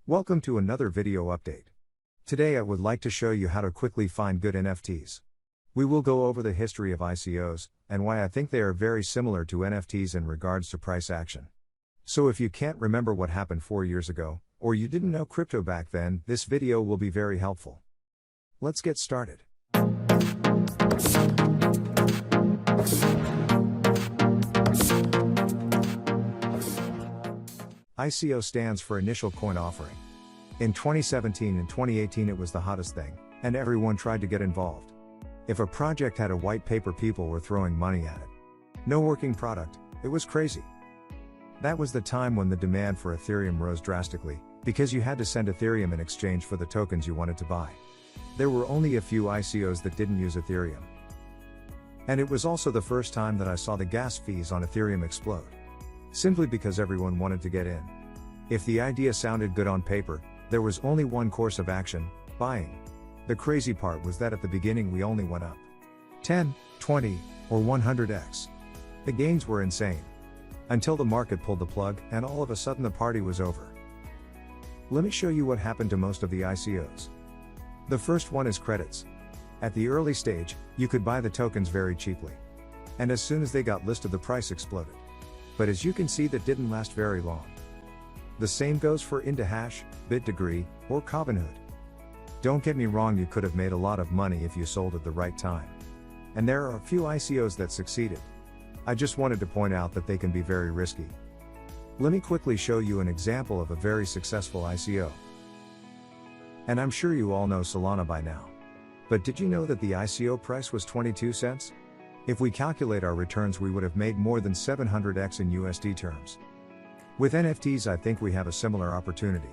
Welcome to another video update. Today I would like to show you how to quickly find good NFTs. We will go over the history of ICOs, and why I think they are very similar to NFTs in regards to price action. So if you can't remember what happened 4 years ago, or you didn't know crypto back then, this video will be very helpful. Let's get started. ICO stands for Initial Coin Offering. In 2017 and 2018 it was the hottest thing, and everyone tried to get involved. If a project had a white paper, people were throwing money at it. No working product, it was crazy. That was the time when the demand for Ethereum rose drastically, because you had to send Ethereum in exchange for the tokens you wanted to buy. There were only a few ICOs that didn't use Ethereum. And it was also the first time that I saw the gas fees on Ethereum explode. Simply because everyone wanted to get in. If the idea sounded good on paper, there was only one course of action: buying. The crazy part was that at the beginning we only went up 10, 20, or 100x. The gains were insane. Until the market pulled the plug, and all of a sudden the party was over. Let me show you what happened to most of the ICOs. The first one is credits. At the early stage, you could buy the tokens very cheaply. And as soon as they got listed, the price exploded. But as you can see, that didn't last very long. The same goes for IndaHash, BitDegree, or Robinhood. Don't get me wrong, you could have made a lot of money if you sold at the right time. And there are a few ICOs that succeeded. I just wanted to point out that they can be very risky. Let me quickly show you an example of a very successful ICO. And I'm sure you all know Solana by now. But did you know that the ICO price was 22 cents? If we calculate our returns, we would have made more than 700x in USD terms. With NFTs, I think we have a similar opportunity.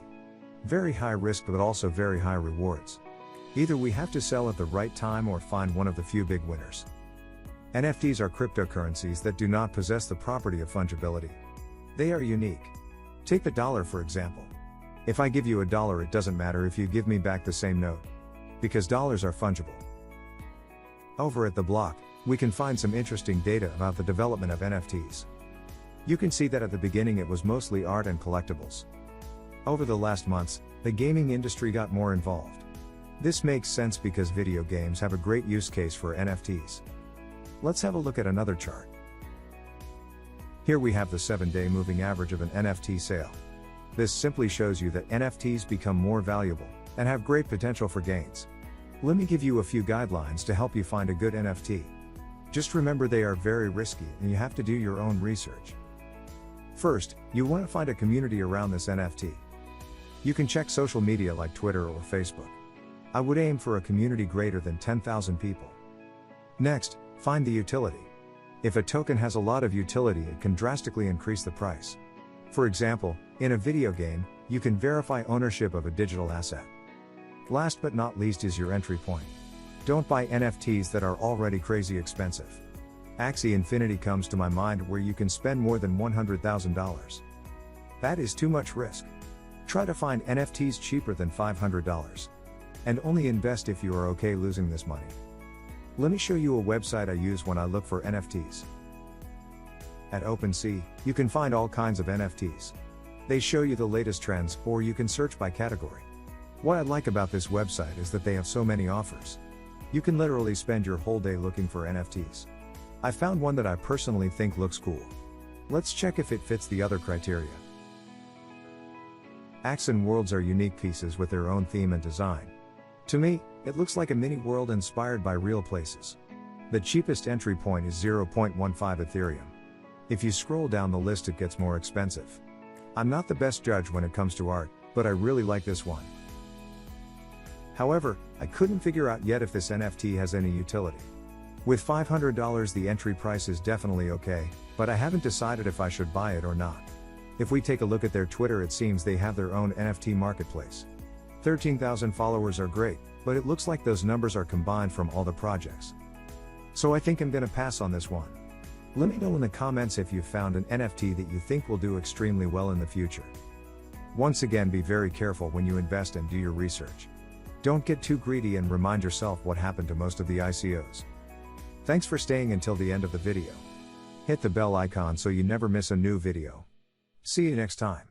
Very high risk, but also very high rewards. Either we have to sell at the right time or find one of the few big winners. NFTs are cryptocurrencies that do not possess the property of fungibility. They are unique. Take the dollar for example. If I give you $1, it doesn't matter if you give me back the same note. Because dollars are fungible. Over at the block, we can find some interesting data about the development of NFTs. You can see that at the beginning it was mostly art and collectibles. Over the last months, the gaming industry got more involved. This makes sense because video games have a great use case for NFTs. Let's have a look at another chart. Here we have the 7-day moving average of an NFT sale. This simply shows you that NFTs become more valuable and have great potential for gains. Let me give you a few guidelines to help you find a good NFT. Just remember, they are very risky and you have to do your own research. First, you want to find a community around this NFT. You can check social media like Twitter or Facebook. I would aim for a community greater than 10,000 people. Next, find the utility. If a token has a lot of utility, it can drastically increase the price. For example, in a video game, you can verify ownership of a digital asset. Last but not least is your entry point. Don't buy NFTs that are already crazy expensive. Axie Infinity comes to my mind, where you can spend more than $100,000. That is too much risk. Try to find NFTs cheaper than $500. And only invest if you are okay losing this money. Let me show you a website I use when I look for NFTs. At OpenSea, you can find all kinds of NFTs. They show you the latest trends, or you can search by category. What I like about this website is that they have so many offers. You can literally spend your whole day looking for NFTs. I found one that I personally think looks cool. Let's check if it fits the other criteria. Axon Worlds are unique pieces with their own theme and design. To me, it looks like a mini world inspired by real places. The cheapest entry point is 0.15 Ethereum. If you scroll down the list, it gets more expensive. I'm not the best judge when it comes to art, but I really like this one. However, I couldn't figure out yet if this NFT has any utility. With $500, the entry price is definitely okay, but I haven't decided if I should buy it or not. If we take a look at their Twitter, it seems they have their own NFT Marketplace. 13,000 followers are great, but it looks like those numbers are combined from all the projects. So I think I'm gonna pass on this one. Let me know in the comments if you found an NFT that you think will do extremely well in the future. Once again, be very careful when you invest and do your research. Don't get too greedy, and remind yourself what happened to most of the ICOs. Thanks for staying until the end of the video. Hit the bell icon so you never miss a new video. See you next time.